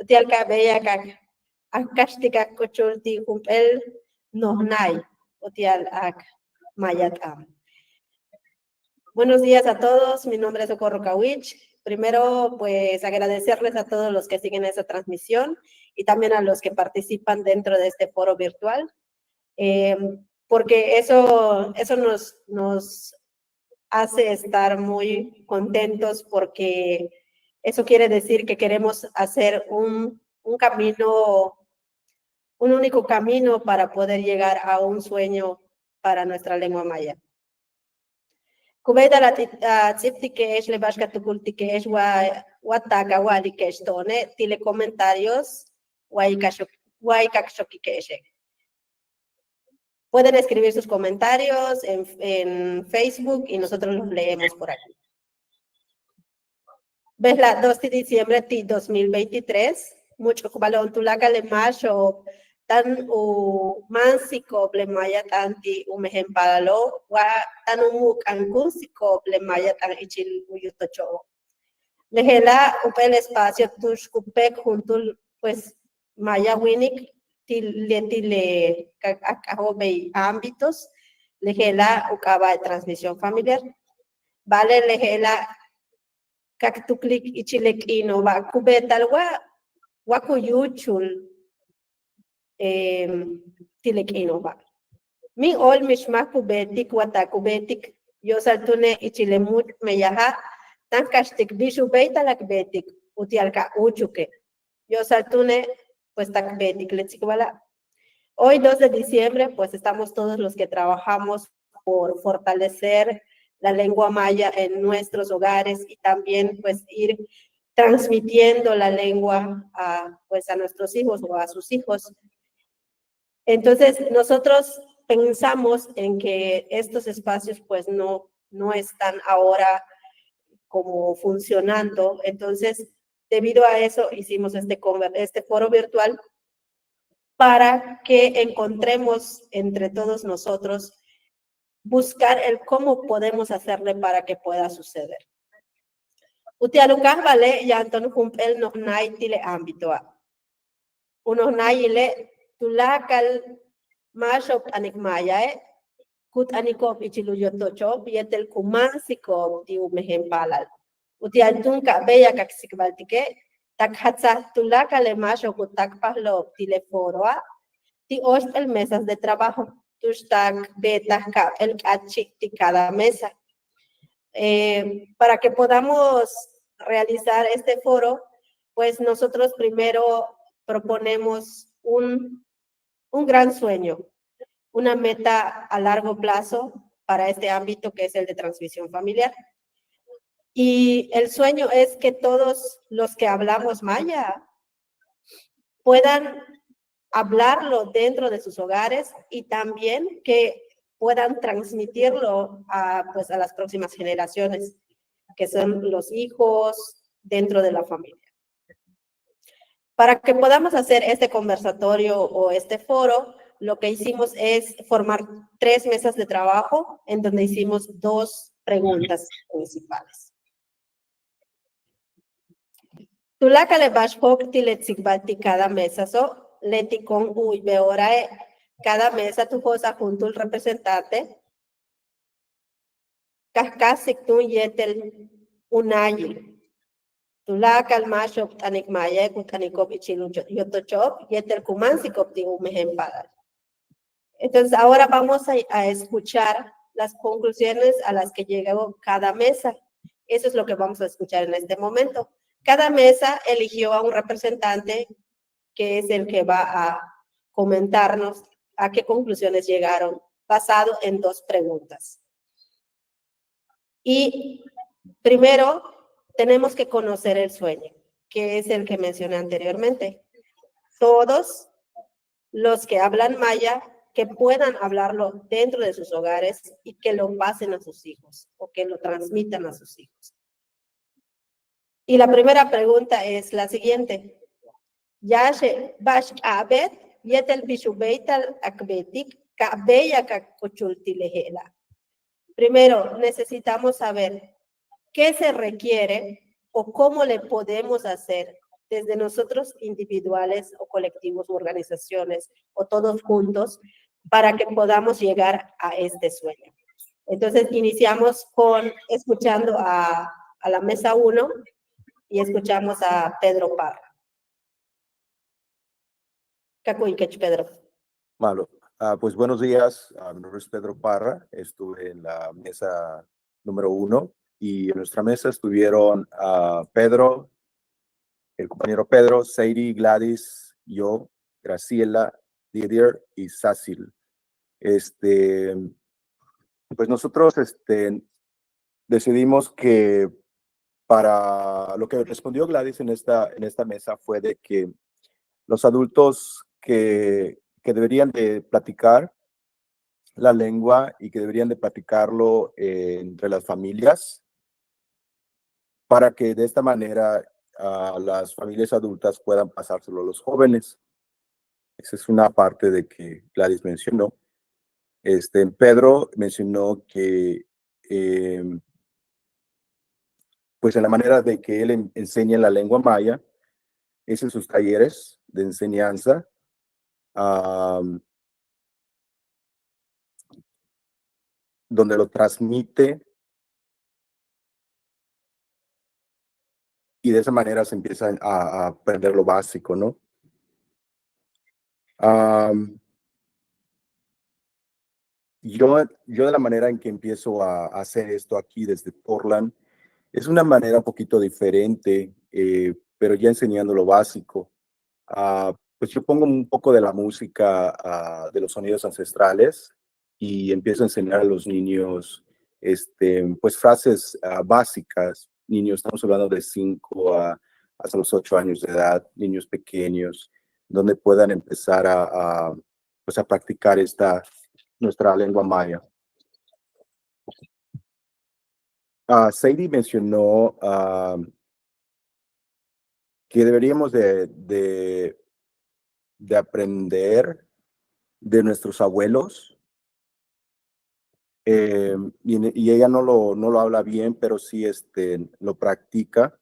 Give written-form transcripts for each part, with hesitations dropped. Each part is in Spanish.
utialka beyakak akashtikak kuchulti humpel nohnay utial ak mayatam. Buenos días a todos, mi nombre es Socorro Kawich. Primero, pues agradecerles a todos los que siguen esta transmisión y también a los que participan dentro de este foro virtual, porque eso nos hace estar muy contentos, porque eso quiere decir que queremos hacer un camino, un único camino para poder llegar a un sueño para nuestra lengua maya. Kubeda la tziptikesh le bashkatukultikesh wataka walikesh tone tile comentarios waikakshokikesh. Pueden escribir sus comentarios en Facebook y nosotros los leemos por aquí. ¿Ves la 2 de diciembre de 2023? Mucho balón tulaka le macho tan mansiko ble maya tanti umejempalo wa tan ankúnsico ble maya tan ichil uyutocho. Lejela upel espacio tushkupek junto pues maya winik tile akahobe ámbitos. Lejela ukaba de transmisión familiar. Vale lejela kaktuklik ichilek ino va kubetal wa kuyuchul tilek ino va. Mi ol mishma kubetik wata kubetik yo saltune ichilemut meyaha tan kashtik bishu beitalak betik utialka uchuke. Yo saltune pues tak betik letzikwala. Hoy 2 de diciembre pues estamos todos los que trabajamos por fortalecer la lengua maya en nuestros hogares y también pues ir transmitiendo la lengua pues a nuestros hijos o a sus hijos. Entonces nosotros pensamos en que estos espacios pues no están ahora como funcionando. Entonces debido a eso hicimos este foro virtual para que encontremos entre todos nosotros buscar el cómo podemos hacerle para que pueda suceder. Utialukah vale yanton humpel no naitile ámbito. Uno naile tulakal mashop anikmaya kut anikop ichiluyotocho yetel kumansiko di umejempalal. Utialtunka beya kaksikbaltike takhatsa tulakale masho kutakpahlo tileforoa ti el mesas de trabajo. Tushtak beta el de cada mesa. Para que podamos realizar este foro, pues nosotros primero proponemos un gran sueño, una meta a largo plazo para este ámbito que es el de transmisión familiar. Y el sueño es que todos los que hablamos maya puedan hablarlo dentro de sus hogares y también que puedan transmitirlo a las próximas generaciones, que son los hijos dentro de la familia. Para que podamos hacer este conversatorio o este foro, lo que hicimos es formar 3 mesas de trabajo en donde hicimos 2 preguntas principales. Tulaka le bashpok tiletsikbalti cada mesa leti con uy beorae cada mesa tu cosa junto al representante kasik tu yetel unayi tulaka al mashop tanik maya kutanikop ichilu yotochop yetel kumansikop ti umejempala. Entonces ahora vamos a escuchar las conclusiones a las que llegó cada mesa. Eso es lo que vamos a escuchar en este momento. Cada mesa eligió a un representante que es el que va a comentarnos a qué conclusiones llegaron, basado en 2 preguntas. Y primero, tenemos que conocer el sueño, que es el que mencioné anteriormente. Todos los que hablan maya, que puedan hablarlo dentro de sus hogares y que lo pasen a sus hijos o que lo transmitan a sus hijos. Y la primera pregunta es la siguiente. Yashe bash abet yetel bishubeital akbetik kabeya kakuchultilehela. Primero, necesitamos saber qué se requiere o cómo le podemos hacer desde nosotros individuales o colectivos o organizaciones o todos juntos para que podamos llegar a este sueño. Entonces iniciamos con escuchando a la mesa 1 y escuchamos a Pedro Parra. Cacuiquech, Pedro. Malo. Pues buenos días, mi nombre es Pedro Parra, estuve en la mesa número 1 y en nuestra mesa estuvieron Pedro, el compañero Pedro, Sadie, Gladys, yo, Graciela, Didier y Cecil. Pues nosotros decidimos que para lo que respondió Gladys en esta mesa fue de que los adultos que deberían de platicar la lengua y que deberían de platicarlo entre las familias para que de esta manera las familias adultas puedan pasárselo a los jóvenes. Esa es una parte de que Gladys mencionó. Pedro mencionó que pues en la manera de que él enseña la lengua maya es en sus talleres de enseñanza. Donde lo transmite y de esa manera se empieza a aprender lo básico, ¿no? Yo de la manera en que empiezo a hacer esto aquí desde Portland es una manera un poquito diferente, pero ya enseñando lo básico. Pues yo pongo un poco de la música de los sonidos ancestrales y empiezo a enseñar a los niños pues frases básicas. Niños, estamos hablando de 5 hasta los 8 años de edad, niños pequeños, donde puedan empezar pues a practicar nuestra lengua maya. Sadie mencionó que deberíamos de aprender de nuestros abuelos. Y ella no lo habla bien, pero sí lo practica.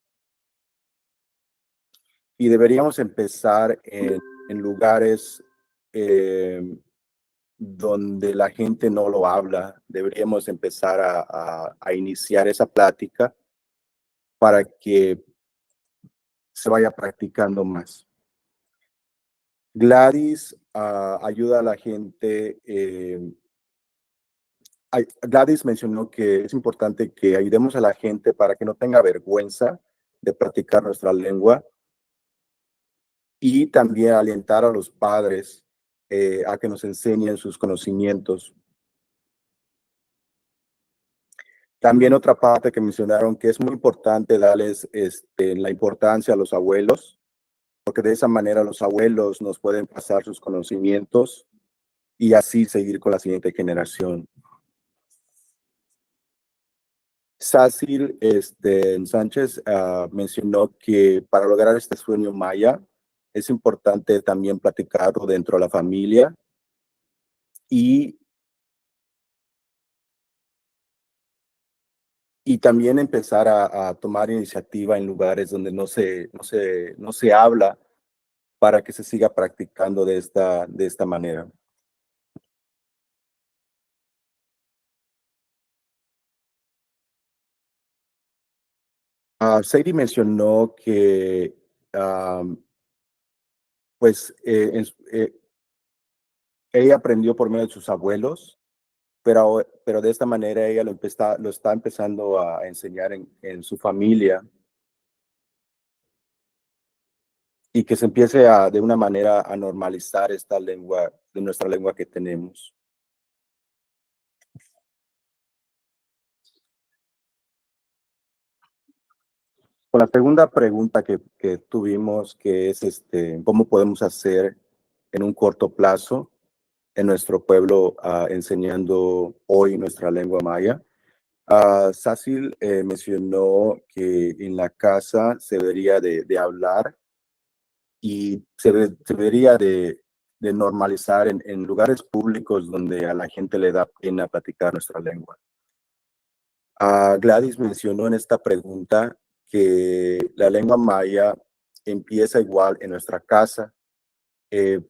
Y deberíamos empezar en lugares donde la gente no lo habla. Deberíamos empezar a iniciar esa plática para que se vaya practicando más. Gladys ayuda a la gente. Gladys mencionó que es importante que ayudemos a la gente para que no tenga vergüenza de practicar nuestra lengua y también alentar a los padres a que nos enseñen sus conocimientos. También otra parte que mencionaron que es muy importante darles la importancia a los abuelos, porque de esa manera los abuelos nos pueden pasar sus conocimientos y así seguir con la siguiente generación. Cecil Sánchez mencionó que para lograr este sueño maya es importante también platicarlo dentro de la familia y también empezar a tomar iniciativa en lugares donde no se habla para que se siga practicando de esta manera. Sadie mencionó que pues ella aprendió por medio de sus abuelos, pero de esta manera ella lo está empezando a enseñar en su familia y que se empiece de una manera a normalizar esta lengua, de nuestra lengua que tenemos. Con la segunda pregunta que tuvimos, que es ¿cómo podemos hacer en un corto plazo en nuestro pueblo enseñando hoy nuestra lengua maya? Cecil mencionó que en la casa se debería de hablar y se debería de normalizar en lugares públicos donde a la gente le da pena platicar nuestra lengua. Gladys mencionó en esta pregunta que la lengua maya empieza igual en nuestra casa.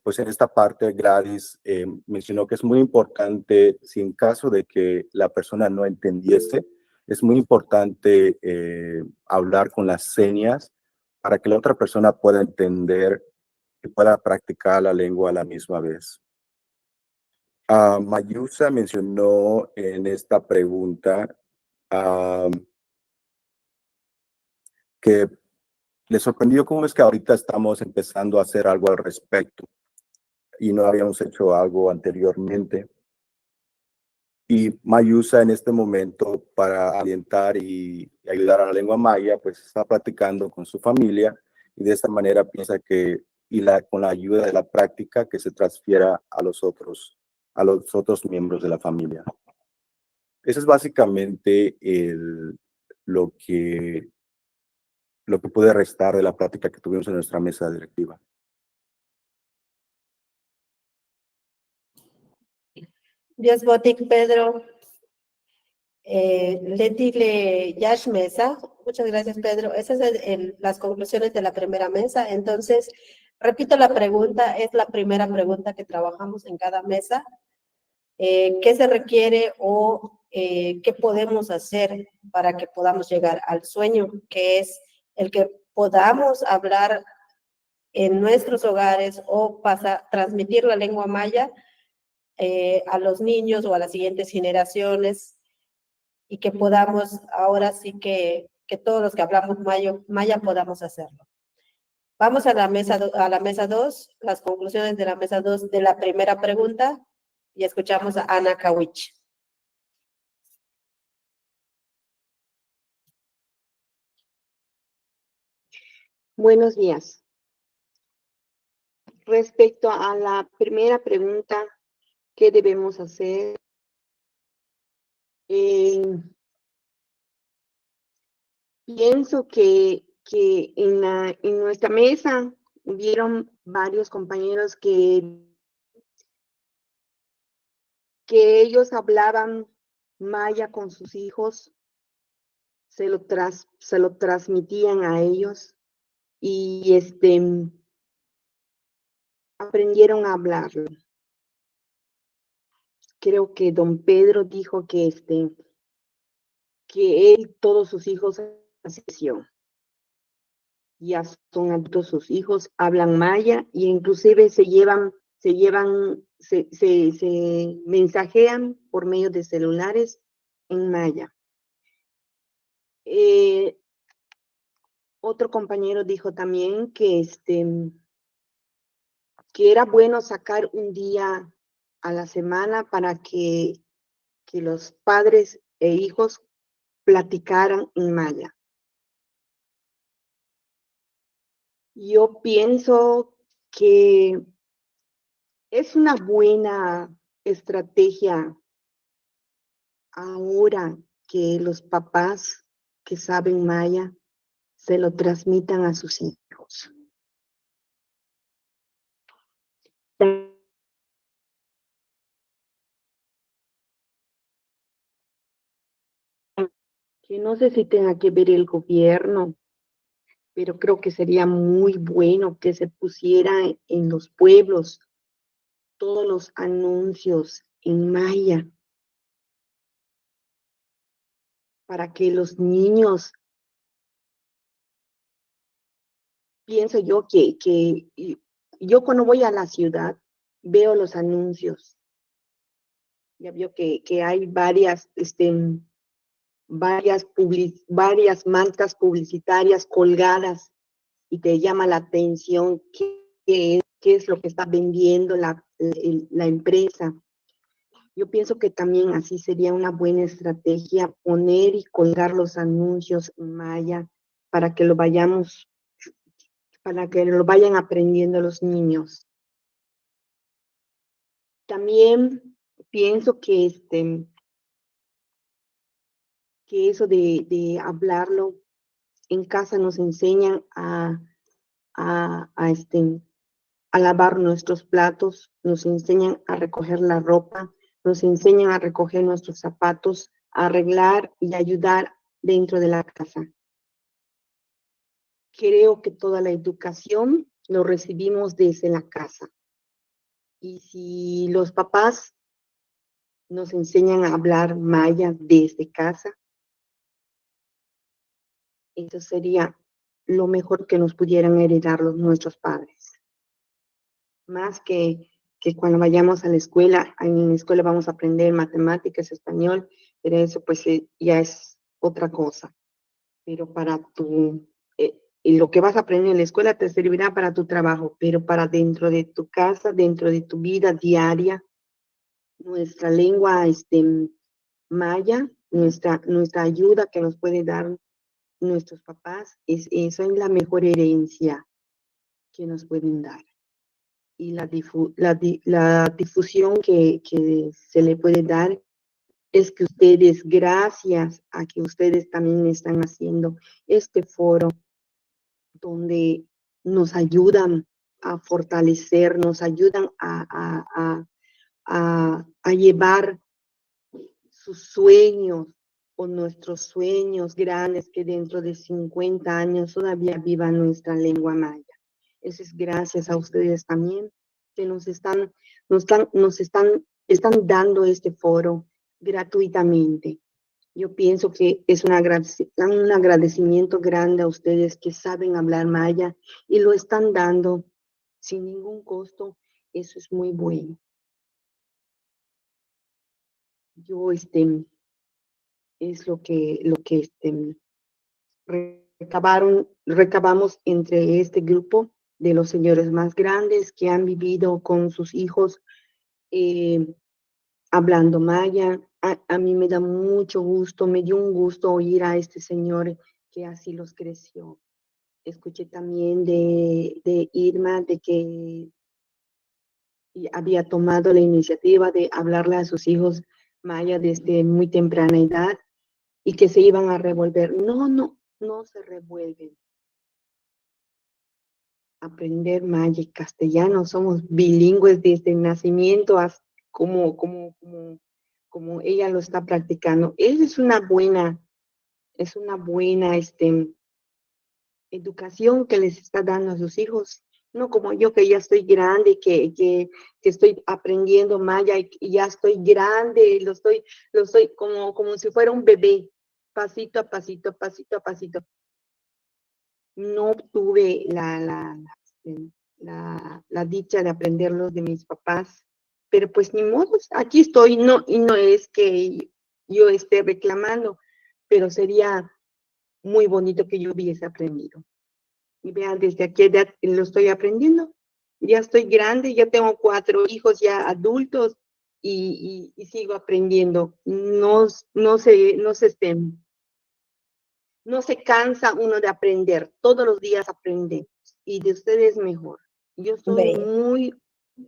Pues en esta parte Gladys mencionó que es muy importante, si en caso de que la persona no entendiese, es muy importante hablar con las señas para que la otra persona pueda entender y pueda practicar la lengua a la misma vez. Mayusa mencionó en esta pregunta que le sorprendió cómo es que ahorita estamos empezando a hacer algo al respecto y no habíamos hecho algo anteriormente. Y Mayusa en este momento, para alientar y ayudar a la lengua maya, pues está practicando con su familia y de esta manera piensa que con la ayuda de la práctica que se transfiera a los otros miembros de la familia. Eso es básicamente lo que puede restar de la práctica que tuvimos en nuestra mesa directiva. Dios botic, Pedro. Letile Yash Mesa. Muchas gracias, Pedro. Esas son las conclusiones de la primera mesa. Entonces, repito la pregunta, es la primera pregunta que trabajamos en cada mesa. ¿Qué se requiere o qué podemos hacer para que podamos llegar al sueño, que es el que podamos hablar en nuestros hogares o transmitir la lengua maya a los niños o a las siguientes generaciones y que podamos, ahora sí que todos los que hablamos maya podamos hacerlo. Vamos a la mesa 2, las conclusiones de la mesa 2 de la primera pregunta y escuchamos a Ana Kawich. Buenos días. Respecto a la primera pregunta, ¿qué debemos hacer? Pienso que en nuestra mesa hubieron varios compañeros que ellos hablaban maya con sus hijos, se lo transmitían a ellos y aprendieron a hablarlo. Creo que don Pedro dijo que él, todos sus hijos, ya son adultos sus hijos, hablan maya y inclusive se mensajean por medio de celulares en maya. Otro compañero dijo también que era bueno sacar un día a la semana para que los padres e hijos platicaran en maya. Yo pienso que es una buena estrategia ahora que los papás que saben maya se lo transmitan a sus hijos. Que no sé si tenga que ver el gobierno, pero creo que sería muy bueno que se pusiera en los pueblos todos los anuncios en maya para que los niños, pienso yo que yo cuando voy a la ciudad veo los anuncios. Ya veo que hay varias marcas publicitarias colgadas y te llama la atención qué es lo que está vendiendo la empresa. Yo pienso que también así sería una buena estrategia poner y colgar los anuncios en maya para que lo vayan aprendiendo los niños. También pienso que eso de hablarlo en casa nos enseñan a lavar nuestros platos, nos enseñan a recoger la ropa, nos enseñan a recoger nuestros zapatos, a arreglar y ayudar dentro de la casa. creo que toda la educación lo recibimos desde la casa. Y si los papás nos enseñan a hablar maya desde casa, eso sería lo mejor que nos pudieran heredar nuestros padres. Más que cuando vayamos a la escuela, en la escuela vamos a aprender matemáticas, español, pero eso pues ya es otra cosa. Pero para y lo que vas a aprender en la escuela te servirá para tu trabajo, pero para dentro de tu casa, dentro de tu vida diaria, nuestra lengua maya, nuestra ayuda que nos puede dar nuestros papás, eso es la mejor herencia que nos pueden dar. Y la difusión que se le puede dar es que ustedes, gracias a que ustedes también están haciendo este foro, donde nos ayudan a fortalecer, nos ayudan a llevar sus sueños o nuestros sueños grandes, que dentro de 50 años todavía viva nuestra lengua maya. Eso es gracias a ustedes también, que nos están dando este foro gratuitamente. Yo pienso que es un agradecimiento grande a ustedes que saben hablar maya y lo están dando sin ningún costo. Eso es muy bueno. Yo, es lo que recabamos entre este grupo de los señores más grandes que han vivido con sus hijos hablando maya. A mí me da mucho gusto, me dio un gusto oír a este señor que así los creció. Escuché también de Irma de que había tomado la iniciativa de hablarle a sus hijos maya desde muy temprana edad y que se iban a revolver. No se revuelven. Aprender maya y castellano, somos bilingües desde el nacimiento, como ella lo está practicando. Es una buena educación que les está dando a sus hijos, no como yo que ya estoy grande, que estoy aprendiendo maya y ya estoy grande, lo estoy como si fuera un bebé, pasito a pasito, pasito a pasito. No tuve la dicha de aprenderlos de mis papás, pero pues ni modo, aquí estoy, y no es que yo esté reclamando, pero sería muy bonito que yo hubiese aprendido. Y vean, desde aquí edad lo estoy aprendiendo. Ya estoy grande, ya tengo 4 hijos ya adultos y sigo aprendiendo. No se cansa uno de aprender. Todos los días aprende. Y de ustedes mejor. Yo estoy muy,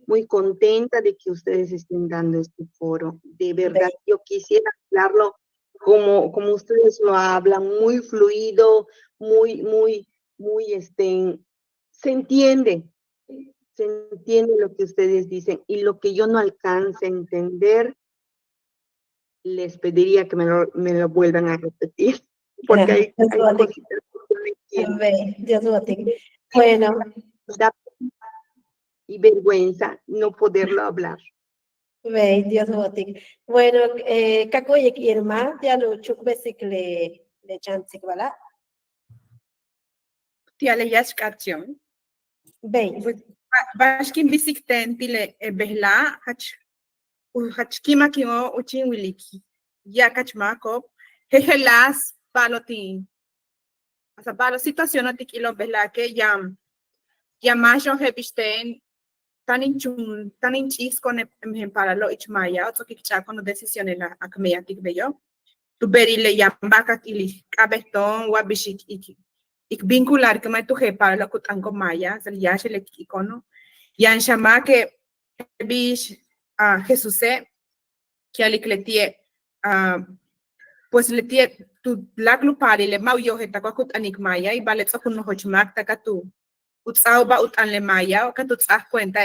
muy contenta de que ustedes estén dando este foro. De verdad, yo quisiera hablarlo como ustedes lo hablan, muy fluido, muy, se entiende lo que ustedes dicen, y lo que yo no alcance a entender, les pediría que me lo vuelvan a repetir, porque hay cositas que no entiendo. Bueno. Da y vergüenza no poderlo hablar. Dios votik. Bueno, kakoyek Irma, ya lo chukbesik le chansik, ¿verdad? Tiale yashkachon. Pues Bashkin bisikten tile behla hachkima kimo uchin wiliki. Yakachmako hehelas palotin. Asa palo situación otikilo behla que yamasho hebisten tanin chis con para lo ichmaya otro que con decisiones la akmeyatik bello. Tu berile yambaka tili kabeston wabishik ik vincular que me tuje para lo que tango maya, el ya se le icono, y en chama que bish a Jesús que al ecletie pues le tie tu la glupari le mau yo heta ko anik maya y vale tso kuno hochmak ta tu utsao ba utan le maya o ka tu tsah cuenta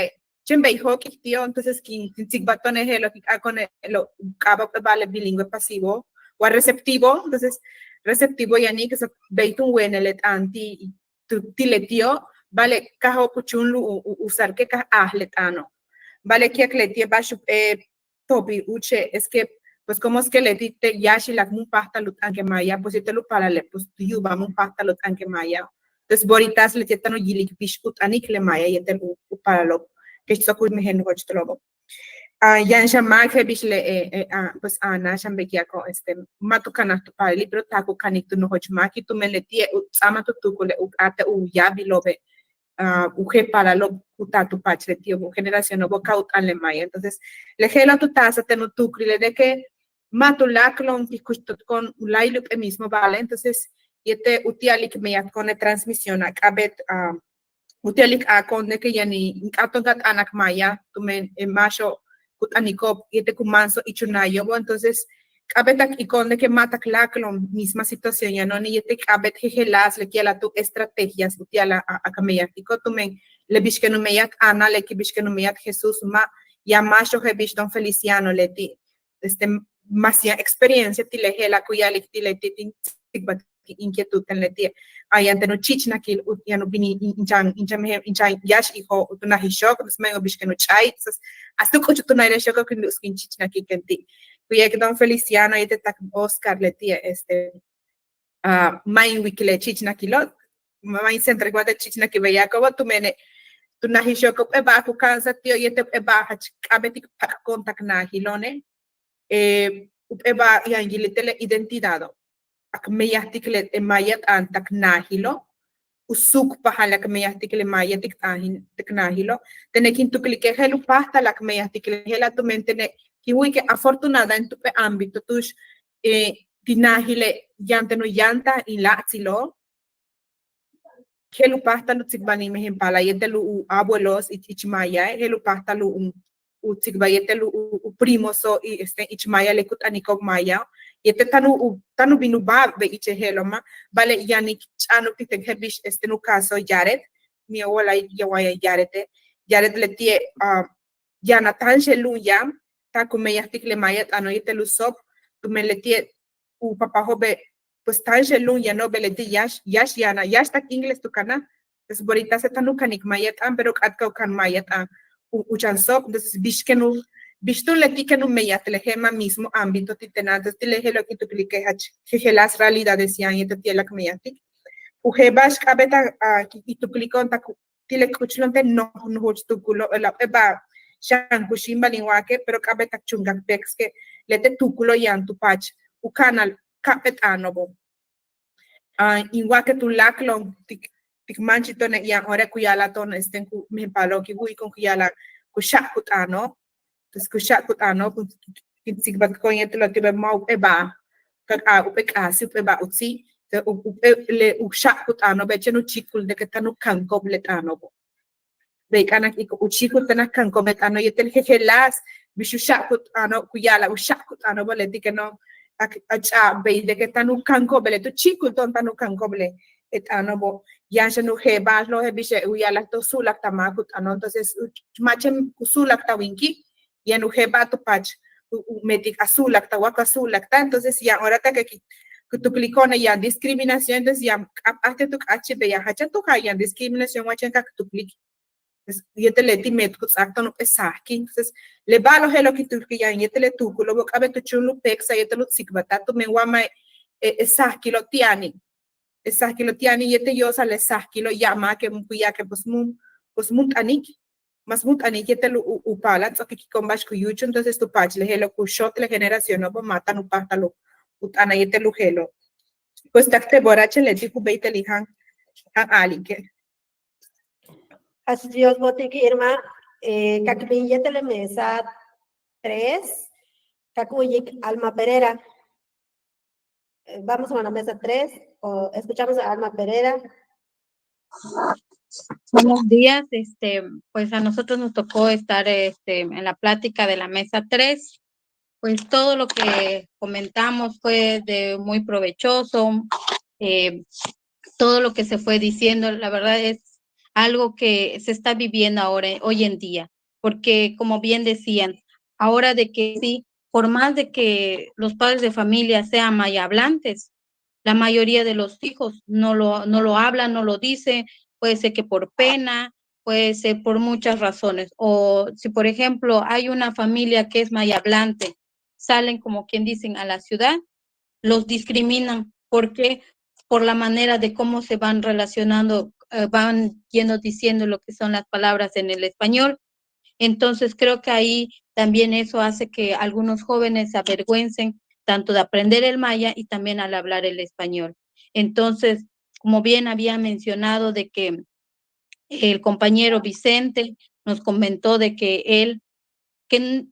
chembe ho que tío entonces kin tik batone he lo que con lo cabo vale bilingüe pasivo o receptivo, entonces receptivo yani que se veitun wenelet anti tiletio, vale, cajo puchun usar que ahletano. Vale, que le va topi uche, es que, pues, como es que le dite yashi la mun pasta lut anke maya, pues, te lo para le, pues, tu va mun pasta lut anke maya. Entonces, boritas le tietano yilik pish ut anik le maya, y te para lo, que esto me gen hoch trobo. Ya en Shamak le pues Ana Shambekiako matukana tu para libro taku kanik tu no hochmaki tu meletie ama tu kule ate ya bilobe uje para lo utatu pachre tío generación no bocaut alemaya. Entonces le gela tu taza tenu tukrile de que matulaklon pikustot con ulailup mismo vale. Entonces yete utialik meyat con transmisión akabet utialik con de que ya ni atongat anak maya tu men macho kutaniko yete kumanso ichunayo. Entonces kabetak ikon de que mata claclon misma situación ya no ni yete kabet hegelas le kiala tu estrategias utiala a kameyatiko tu men le bishkenu meyat ana le ki bishkenu meyat Jesús ma ya macho he bishton Feliciano le ti masia experiencia ti le hela kuyali ti le ti inquietud en le ti ayante no chichna ki ya no bini inchan yash hijo tuna hishok pues me bishkenu chai hasta kuchu tuna ile shoko kun skin chichna ki kenti kuya que don Feliciano y te tak Oscar le ti main wikile chichna kilo main centro guarda chichna ki veya como tu mene tu na hishoko e ba ku kansa tio y te e ba hach abetik pak kontak na hilone e ba ya ngilitele identidado ak meyahtik le mayat antak na hilo usuk pahala que meyahtik le mayatik ahin na hilo tenekin tu clique helu pasta la que meyahtik le hela tu mente ne kiwi que afortunada en tu ámbito tus dinahile yante no yanta y la silo helu pasta no tsigbani mehin pala yetelu abuelos ichmaya helu pasta lu utsigba yetelu primoso y ichmaya le kutaniko maya yete tanu binu ba be iche heloma vale yani chanu tite hebish no caso Jared mi abuela yawaya Jared le tie yana tan sheluya ta kumeyahtik le mayat ano yetelu sop tu me le tie papá jobe pues tan sheluya no beleti yash yana yash tak inglés tu kana es borita se tanu kanik mayat pero katka kan mayat uchan sop entonces bishkenu Bishtu le ti que no me ya te lejema mismo ámbito titenantes te leje lo que tu clique hach que las realidades ya y te tiela que me ya ti uje bash kabeta y tu clicon ta ti le kuchlonte no hoch tu culo la eba shan kushimba lingwake pero kabeta chunga pex que le te tu culo yan tu patch u canal kapetano bo ingwake tu laklon tik manchito ne ya ora kuyala ton esten ku me palo ki hui con kuyala kushakutano escuchar kutano sigbat ko yete lo tibe mau eba ka upe kasi upe ba utsi le usha kutano be chenu chikul de que tanu kanko bletano bo de kana iko uchikul tana kanko betano yete helas bishusha kutano kuyala usha kutano bo le dikeno acha be de que tanu kanko bele tu chikul ton tanu kanko ble etano bo ya no heba lo hebishe uyala to sulak tamakut ano entonces machem sulak tawinki ya no heba tu patch metik azul acta waka azul acta entonces ya ahora ta que tu clicone ya discriminación entonces ya hasta tu hb ya hacha tu ya discriminación wachen ka tu click ya te le timet ku acta no pesaki entonces le va lo helo que tu ya yete le tu lo boca be tu chulu pexa yete lo sikbata tu me wama esaki lo tiani yete yo sale esaki lo llama que ya que pues mun aniki mas mut ani que te lo upala que con bash ku yucho entonces tu patch le helo ku shot la generación no mata no pata lo utana yete lo helo pues takte borache le diku beite lihan ali que Así Dios bote que irma kakbiyete le mesa 3 kakuyik Alma Pereira. Vamos a la mesa 3 o escuchamos a Alma Pereira. Buenos días, pues a nosotros nos tocó estar en la plática de la mesa 3, pues todo lo que comentamos fue muy provechoso, todo lo que se fue diciendo, la verdad es algo que se está viviendo ahora, hoy en día, porque como bien decían, ahora de que sí, por más de que los padres de familia sean mayablantes, La mayoría de los hijos no lo hablan, no lo dicen, puede ser que por pena, puede ser por muchas razones. O si, por ejemplo, hay una familia que es mayahablante, salen, como quien dicen, a la ciudad, los discriminan. ¿Por qué? Por la manera de cómo se van relacionando, van yendo diciendo lo que son las palabras en el español. Entonces creo que ahí también eso hace que algunos jóvenes se avergüencen tanto de aprender el maya y también al hablar el español. Entonces, como bien había mencionado de que el compañero Vicente nos comentó de que que,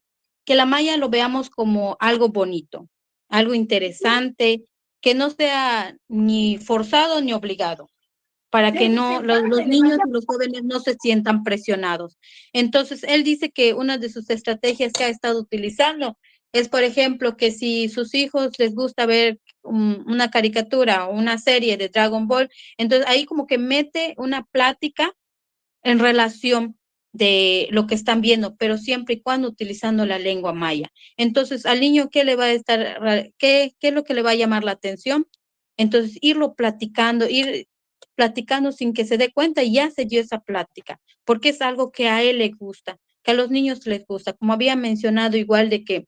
que la maya lo veamos como algo bonito, algo interesante, que no sea ni forzado ni obligado, para que no los niños y los jóvenes no se sientan presionados. Entonces, él dice que una de sus estrategias que ha estado utilizando es, por ejemplo, que si sus hijos les gusta ver una caricatura o una serie de Dragon Ball, entonces ahí como que mete una plática en relación de lo que están viendo, pero siempre y cuando utilizando la lengua maya. Entonces, al niño, ¿qué le va a estar, qué es lo que le va a llamar la atención? Entonces, ir platicando sin que se dé cuenta y ya se dio esa plática, porque es algo que a él le gusta, que a los niños les gusta. Como había mencionado igual de que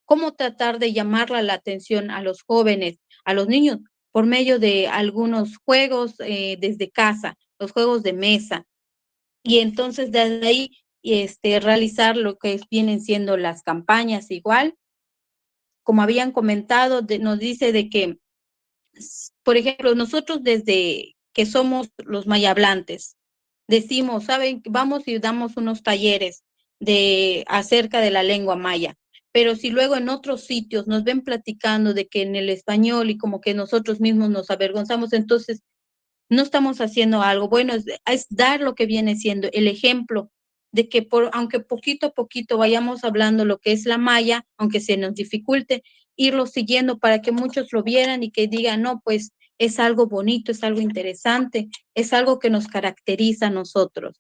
cómo tratar de llamarle la atención a los jóvenes, a los niños, por medio de algunos juegos desde casa, los juegos de mesa, y entonces desde ahí realizar lo que vienen siendo las campañas igual, como habían comentado, nos dice de que, por ejemplo, nosotros desde que somos los mayablantes, decimos, ¿saben? Vamos y damos unos talleres acerca de la lengua maya, pero si luego en otros sitios nos ven platicando de que en el español y como que nosotros mismos nos avergonzamos, entonces no estamos haciendo algo. Bueno, es dar lo que viene siendo el ejemplo de que aunque poquito a poquito vayamos hablando lo que es la maya, aunque se nos dificulte, irlo siguiendo para que muchos lo vieran y que digan, no, pues es algo bonito, es algo interesante, es algo que nos caracteriza a nosotros.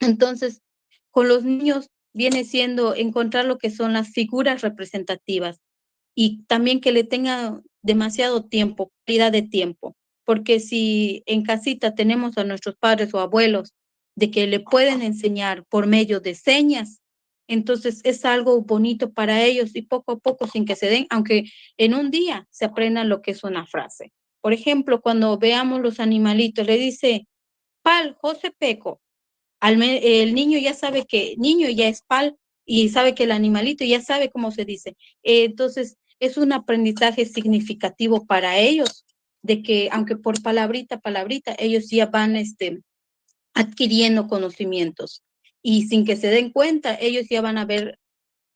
Entonces, con los niños viene siendo encontrar lo que son las figuras representativas y también que le tenga demasiado tiempo, calidad de tiempo, porque si en casita tenemos a nuestros padres o abuelos de que le pueden enseñar por medio de señas, entonces es algo bonito para ellos y poco a poco sin que se den, aunque en un día se aprendan lo que es una frase. Por ejemplo, cuando veamos los animalitos, le dice, Pal, José Peco, el niño ya sabe que niño ya es pal y sabe que el animalito ya sabe cómo se dice. Entonces, es un aprendizaje significativo para ellos, de que aunque por palabrita, ellos ya van adquiriendo conocimientos y sin que se den cuenta, ellos ya van a ver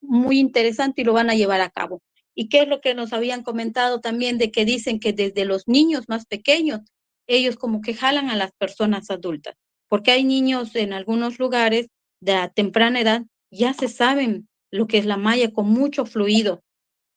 muy interesante y lo van a llevar a cabo. ¿Y qué es lo que nos habían comentado también de que dicen que desde los niños más pequeños, ellos como que jalan a las personas adultas? Porque hay niños en algunos lugares de a temprana edad, ya se saben lo que es la maya con mucho fluido.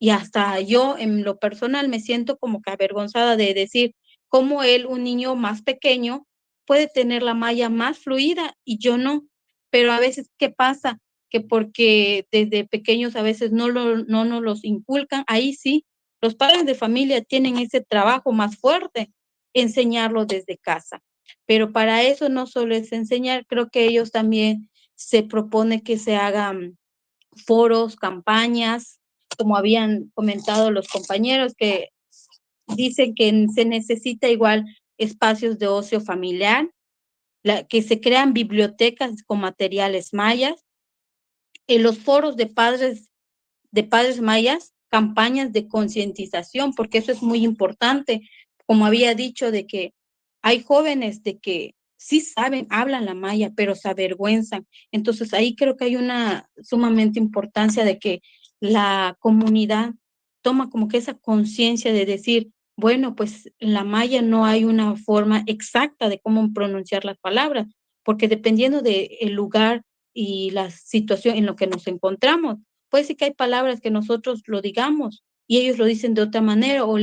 Y hasta yo en lo personal me siento como que avergonzada de decir cómo él, un niño más pequeño, puede tener la malla más fluida y yo no. Pero a veces, ¿qué pasa? Que porque desde pequeños a veces no nos los inculcan, ahí sí, los padres de familia tienen ese trabajo más fuerte, enseñarlo desde casa. Pero para eso no solo es enseñar, creo que ellos también se propone que se hagan foros, campañas, como habían comentado los compañeros, que dicen que se necesita igual espacios de ocio familiar, que se crean bibliotecas con materiales mayas, en los foros de padres mayas, campañas de concientización, porque eso es muy importante, como había dicho, de que hay jóvenes de que sí saben, hablan la maya, pero se avergüenzan. Entonces ahí creo que hay una sumamente importancia de que la comunidad toma como que esa conciencia de decir, bueno, pues en la maya no hay una forma exacta de cómo pronunciar las palabras, porque dependiendo del lugar y la situación en lo que nos encontramos, puede ser que hay palabras que nosotros lo digamos y ellos lo dicen de otra manera o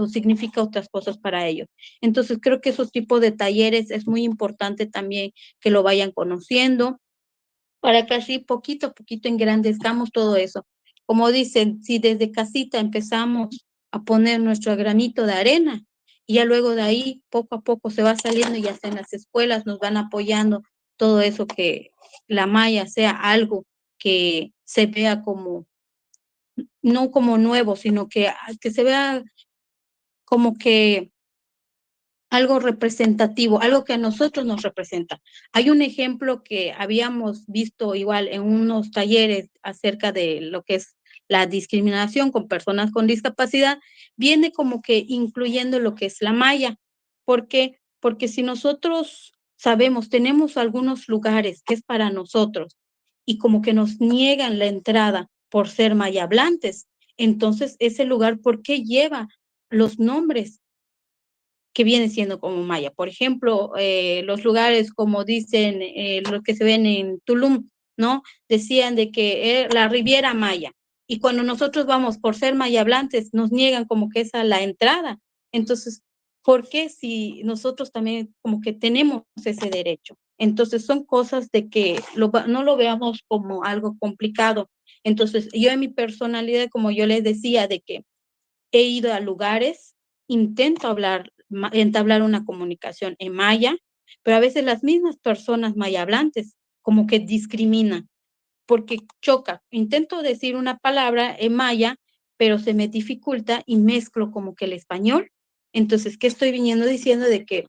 significa otras cosas para ellos. Entonces creo que esos tipos de talleres es muy importante también que lo vayan conociendo para que así poquito a poquito engrandezcamos todo eso. Como dicen, si desde casita empezamos a poner nuestro granito de arena. Y ya luego de ahí, poco a poco se va saliendo y hasta en las escuelas nos van apoyando todo eso, que la maya sea algo que se vea como, no como nuevo, sino que se vea como que algo representativo, algo que a nosotros nos representa. Hay un ejemplo que habíamos visto igual en unos talleres acerca de lo que es la discriminación con personas con discapacidad, viene como que incluyendo lo que es la malla. ¿Por qué? Porque si nosotros sabemos, tenemos algunos lugares que es para nosotros y como que nos niegan la entrada por ser maya hablantes, entonces ese lugar, ¿por qué lleva los nombres que viene siendo como maya? Por ejemplo, los lugares como dicen, los que se ven en Tulum, ¿no? Decían de que la Riviera Maya. Y cuando nosotros vamos por ser maya hablantes, nos niegan como que esa la entrada. Entonces, ¿por qué si nosotros también como que tenemos ese derecho? Entonces, son cosas de que no lo veamos como algo complicado. Entonces, yo en mi personalidad, como yo les decía, de que he ido a lugares, intento entablar una comunicación en maya, pero a veces las mismas personas maya hablantes como que discriminan, porque choca. Intento decir una palabra en maya, pero se me dificulta y mezclo como que el español. Entonces, ¿qué estoy viniendo diciendo? De que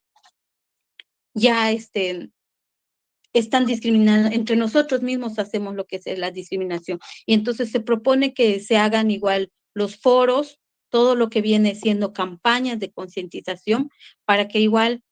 ya están discriminando, entre nosotros mismos hacemos lo que es la discriminación. Y entonces se propone que se hagan igual los foros, todo lo que viene siendo campañas de concientización, para que igual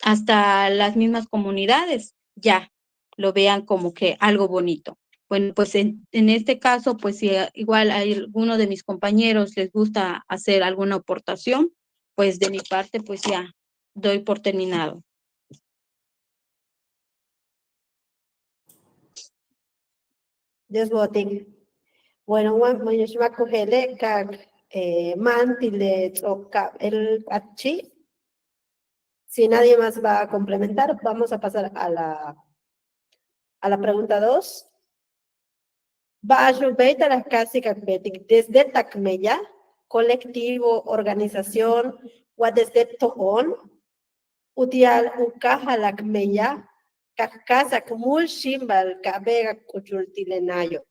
hasta las mismas comunidades ya lo vean como que algo bonito. Bueno, pues en este caso, pues si igual a alguno de mis compañeros les gusta hacer alguna aportación, pues de mi parte, pues ya doy por terminado. Just voting. Bueno, Mayushma Kujele, Kak, Mantile, Oka, el Achi. Si nadie más va a complementar, vamos a pasar a la pregunta 2. Ba'ayubeita la casi Kakbetik, desde Takmeya, colectivo, organización, o desde Toon, Utial Ukaja Lakmeya, Kakasa Kumul Shimbal, Kabega Kuchultilenayo.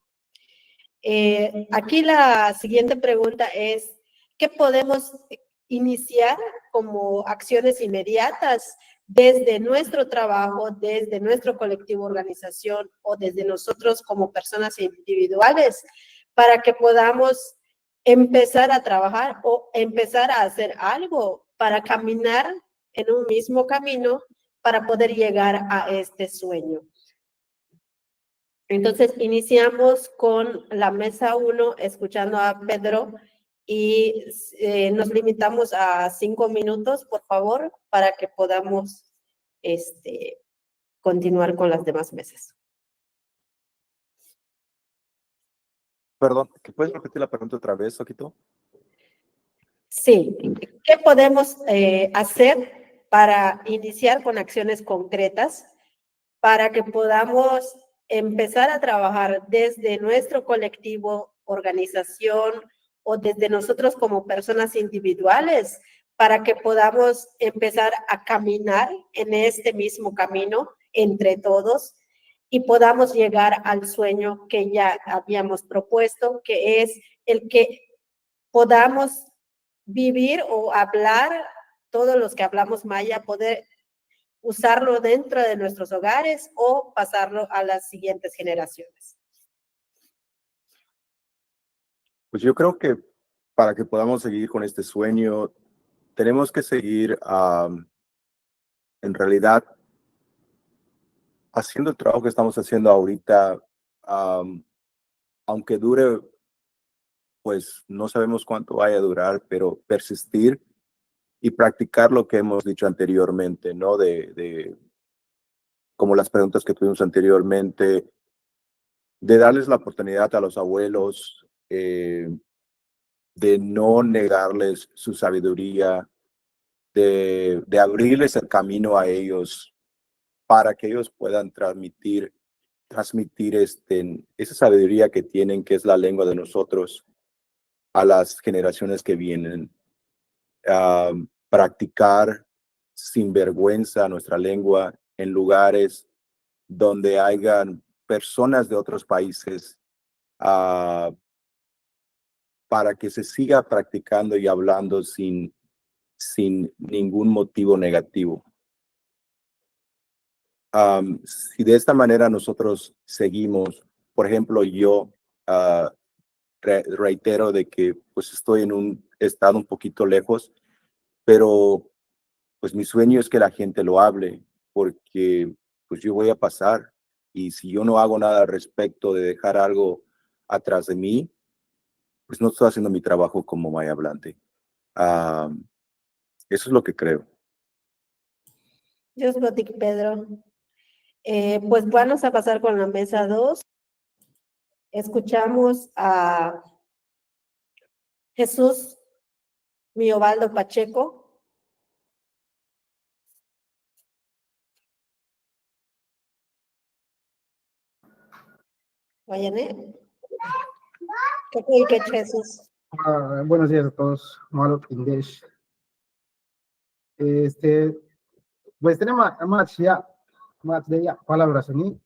Aquí la siguiente pregunta es, ¿qué podemos iniciar como acciones inmediatas desde nuestro trabajo, desde nuestro colectivo organización o desde nosotros como personas individuales para que podamos empezar a trabajar o empezar a hacer algo para caminar en un mismo camino para poder llegar a este sueño? Entonces, iniciamos con la mesa 1, escuchando a Pedro, y nos limitamos a 5 minutos, por favor, para que podamos continuar con las demás mesas. Perdón, ¿que puedes repetir la pregunta otra vez, Soquito? Sí, ¿qué podemos hacer para iniciar con acciones concretas para que podamos empezar a trabajar desde nuestro colectivo, organización o desde nosotros como personas individuales para que podamos empezar a caminar en este mismo camino entre todos y podamos llegar al sueño que ya habíamos propuesto, que es el que podamos vivir o hablar, todos los que hablamos maya, poder usarlo dentro de nuestros hogares o pasarlo a las siguientes generaciones? Pues yo creo que para que podamos seguir con este sueño, tenemos que seguir en realidad haciendo el trabajo que estamos haciendo ahorita, aunque dure, pues no sabemos cuánto vaya a durar, pero persistir y practicar lo que hemos dicho anteriormente, ¿no? Como las preguntas que tuvimos anteriormente, de darles la oportunidad a los abuelos, de no negarles su sabiduría, de abrirles el camino a ellos para que ellos puedan transmitir esa sabiduría que tienen, que es la lengua de nosotros. a las generaciones que vienen, practicar sin vergüenza nuestra lengua en lugares donde hayan personas de otros países, para que se siga practicando y hablando sin ningún motivo negativo. Si de esta manera nosotros seguimos, por ejemplo, yo reitero de que pues estoy en un estado un poquito lejos, pero pues mi sueño es que la gente lo hable, porque pues yo voy a pasar, y si yo no hago nada al respecto de dejar algo atrás de mí, pues no estoy haciendo mi trabajo como maya hablante. Eso es lo que creo. Dios Gotik Pedro. Pues vamos a pasar con la mesa 2. Escuchamos a Jesús Miobaldo Pacheco. Vayané. ¿Qué fue que Jesús? Buenos días a todos. Malo English. Pues tenemos más de ya palabras ni.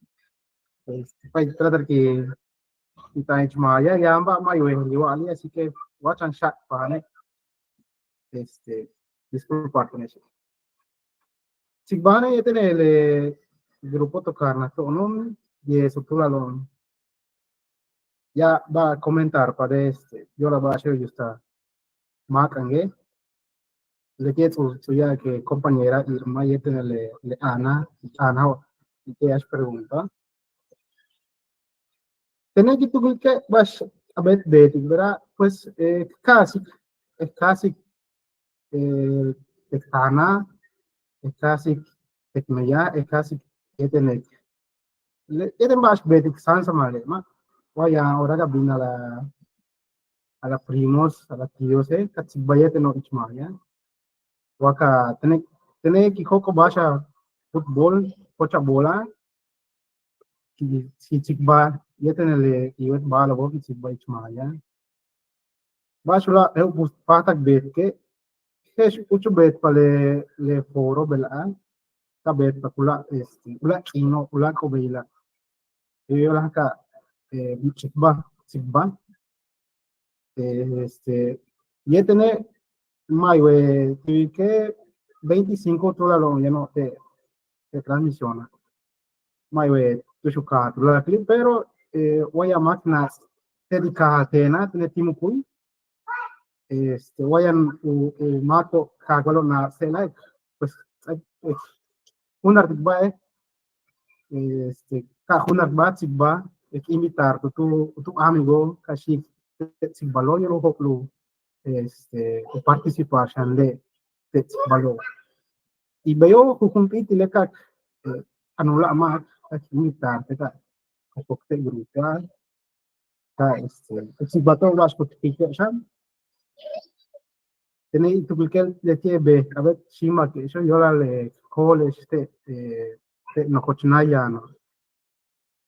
Pues tratar que kita maya ya amba mayo en igual, así que watchan chat para disculpar con eso. Si van a tener el grupo tocar na tono y eso tú lo ya va a comentar para yo la voy a hacer yo está macangue. Le quiero ya que compañera Irma y tenerle Ana y que has pregunta. Tener que tú que vas a ver de ti, ¿verdad? Pues casi, es casi Ana, es casi Tekmeya, es casi que tener. Le tienen más betik sansa malema. Vaya ahora que vino a la primos, a la tíos, casi vaya tener ichmaya. Waka tener que joko basha fútbol, pocha bola, si chikba, ya tener iwet bala bo ki chikba ichmaya. Basula patak bet ke es uchu bet pale le foro bela ka bet pakula ula kino ula ko bela yo la ka chikba ya tener mayo que 25 $, ya no te transmisiona. Mayo tu la clip pero voy a máquinas dedicada tena tiene timukuy wayan mato kagalo na sela pues unar ba ka ba sigba invitar tu amigo kasi sigbalo yo hoklo participation de sigbalo y veo que compite le ka anula ma invitar te ka kokte grupa ka sigbato las participation tenéis tu que le tiene a ver shima que eso yo la le college no cochinaya no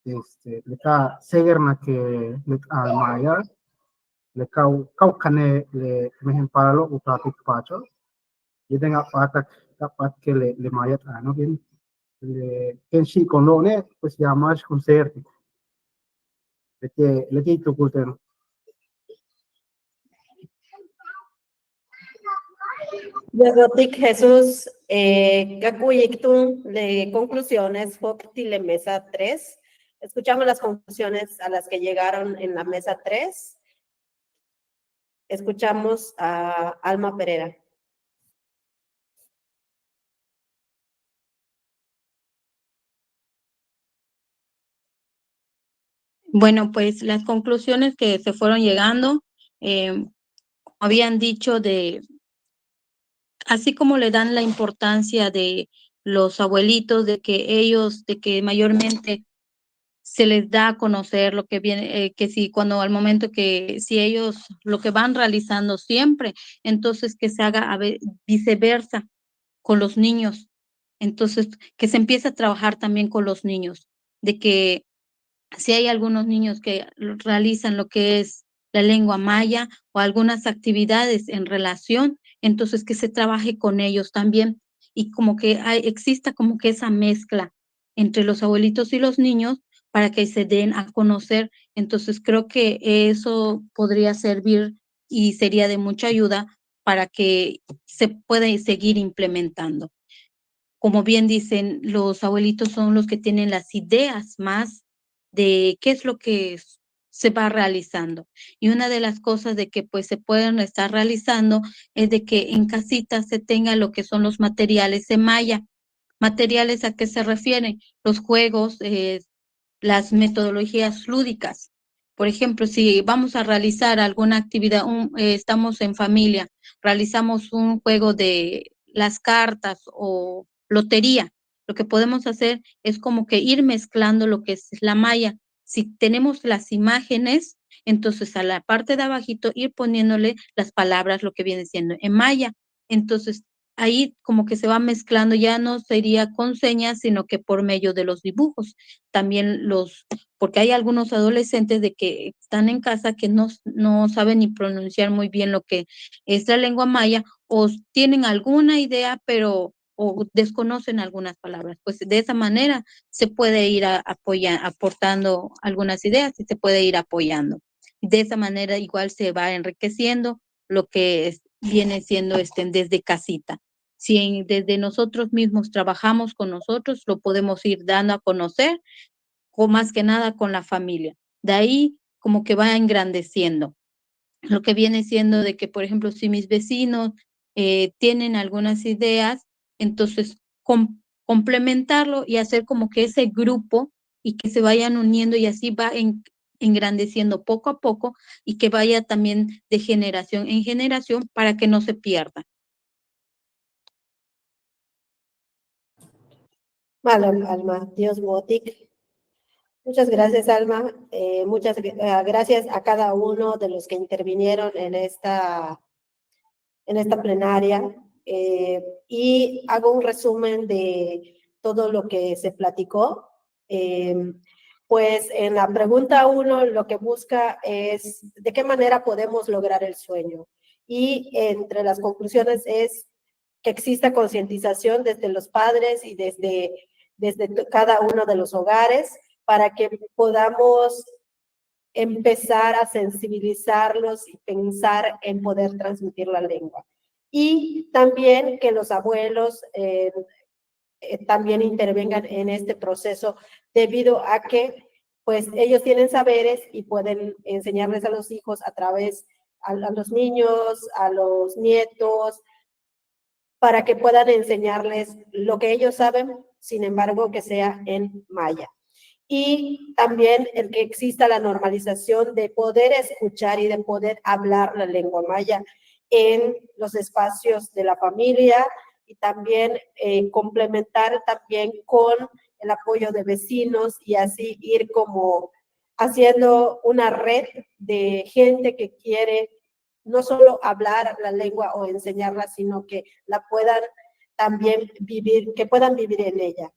le ka segerna que le almaya le kau kane le mehen palo upatik pacho y tenga patak kapat que le maya no bien le shi con lo ne pues ya más concierto le que tu cultura. Yagotik Jesús, Gakuyiktu, de conclusiones, Fokti le mesa 3. Escuchamos las conclusiones a las que llegaron en la mesa 3. Escuchamos a Alma Pereira. Bueno, pues las conclusiones que se fueron llegando, habían dicho así como le dan la importancia de los abuelitos, de que mayormente se les da a conocer lo que viene, que si cuando al momento que si ellos lo que van realizando siempre, entonces que se haga viceversa con los niños. Entonces, que se empiece a trabajar también con los niños, de que si hay algunos niños que realizan lo que es la lengua maya o algunas actividades en relación, entonces que se trabaje con ellos también y como que exista como que esa mezcla entre los abuelitos y los niños para que se den a conocer. Entonces creo que eso podría servir y sería de mucha ayuda para que se pueda seguir implementando. Como bien dicen, los abuelitos son los que tienen las ideas más de qué es lo que se va realizando. Y una de las cosas de que pues se pueden estar realizando es de que en casita se tenga lo que son los materiales en maya. ¿Materiales a qué se refieren? Los juegos, las metodologías lúdicas. Por ejemplo, si vamos a realizar alguna actividad, estamos en familia, realizamos un juego de las cartas o lotería, lo que podemos hacer es como que ir mezclando lo que es la malla. Si tenemos las imágenes, entonces a la parte de abajito ir poniéndole las palabras, lo que viene siendo en maya. Entonces, ahí como que se va mezclando, ya no sería con señas, sino que por medio de los dibujos. También porque hay algunos adolescentes de que están en casa que no saben ni pronunciar muy bien lo que es la lengua maya o tienen alguna idea, pero o desconocen algunas palabras. Pues de esa manera se puede ir aportando algunas ideas y se puede ir apoyando. De esa manera igual se va enriqueciendo lo que viene siendo desde casita. Si desde nosotros mismos trabajamos con nosotros, lo podemos ir dando a conocer, o más que nada con la familia. De ahí como que va engrandeciendo. Lo que viene siendo de que, por ejemplo, si mis vecinos tienen algunas ideas, entonces complementarlo y hacer como que ese grupo y que se vayan uniendo y así va engrandeciendo poco a poco y que vaya también de generación en generación para que no se pierda. Vale, Alma, Dios Botic. Muchas gracias, Alma. Muchas gracias a cada uno de los que intervinieron en esta plenaria. Y hago un resumen de todo lo que se platicó. Pues en la pregunta 1 lo que busca es de qué manera podemos lograr el sueño. Y entre las conclusiones es que exista concientización desde los padres y desde cada uno de los hogares para que podamos empezar a sensibilizarlos y pensar en poder transmitir la lengua. Y también que los abuelos también intervengan en este proceso debido a que pues ellos tienen saberes y pueden enseñarles a los hijos a través a los niños, a los nietos, para que puedan enseñarles lo que ellos saben, sin embargo, que sea en maya. Y también el que exista la normalización de poder escuchar y de poder hablar la lengua maya en los espacios de la familia y también complementar también con el apoyo de vecinos y así ir como haciendo una red de gente que quiere no solo hablar la lengua o enseñarla, sino que la puedan también vivir, que puedan vivir en ella.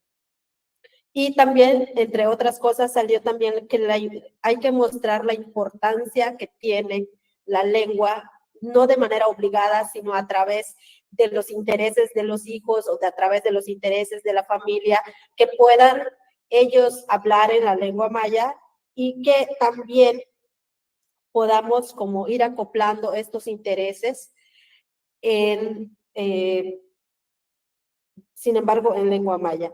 Y también, entre otras cosas, salió también que hay que mostrar la importancia que tiene la lengua, no de manera obligada, sino a través de los intereses de los hijos o a través de los intereses de la familia, que puedan ellos hablar en la lengua maya y que también podamos como ir acoplando estos intereses sin embargo, en lengua maya.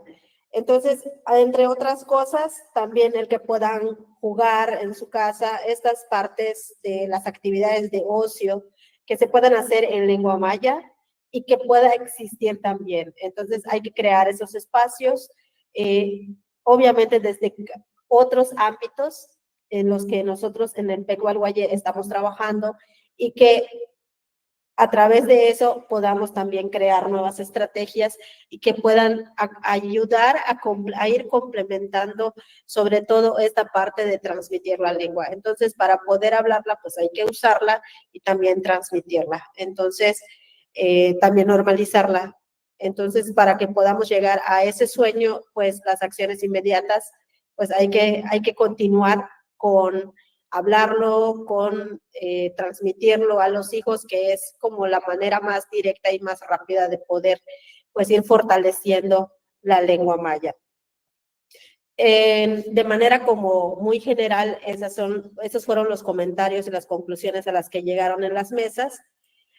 Entonces, entre otras cosas, también el que puedan jugar en su casa estas partes de las actividades de ocio que se puedan hacer en lengua maya y que pueda existir también. Entonces, hay que crear esos espacios, obviamente desde otros ámbitos en los que nosotros en el Pecualguaye estamos trabajando y que a través de eso podamos también crear nuevas estrategias y que puedan ayudar a ir complementando sobre todo esta parte de transmitir la lengua. Entonces, para poder hablarla, pues hay que usarla y también transmitirla. Entonces, también normalizarla. Entonces, para que podamos llegar a ese sueño, pues las acciones inmediatas, pues hay que continuar con hablarlo, con transmitirlo a los hijos, que es como la manera más directa y más rápida de poder pues ir fortaleciendo la lengua maya. De manera como muy general, esos fueron los comentarios y las conclusiones a las que llegaron en las mesas.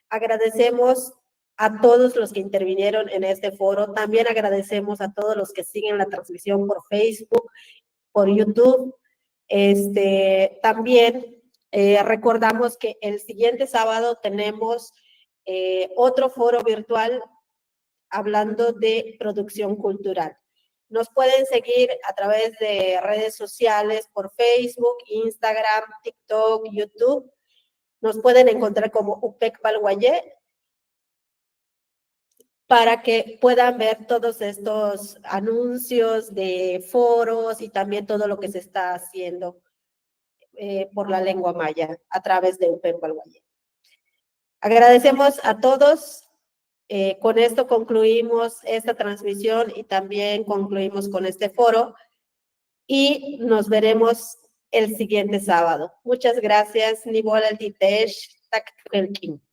Agradecemos a todos los que intervinieron en este foro. También agradecemos a todos los que siguen la transmisión por Facebook, por YouTube. También recordamos que el siguiente sábado tenemos otro foro virtual hablando de producción cultural. Nos pueden seguir a través de redes sociales por Facebook, Instagram, TikTok, YouTube. Nos pueden encontrar como UPEC Balguayé para que puedan ver todos estos anuncios de foros y también todo lo que se está haciendo por la lengua maya a través de UPEC Balguayé. Agradecemos a todos. Con esto concluimos esta transmisión y también concluimos con este foro y nos veremos el siguiente sábado. Muchas gracias. Nibol Altitesh, Tak Tukelkin.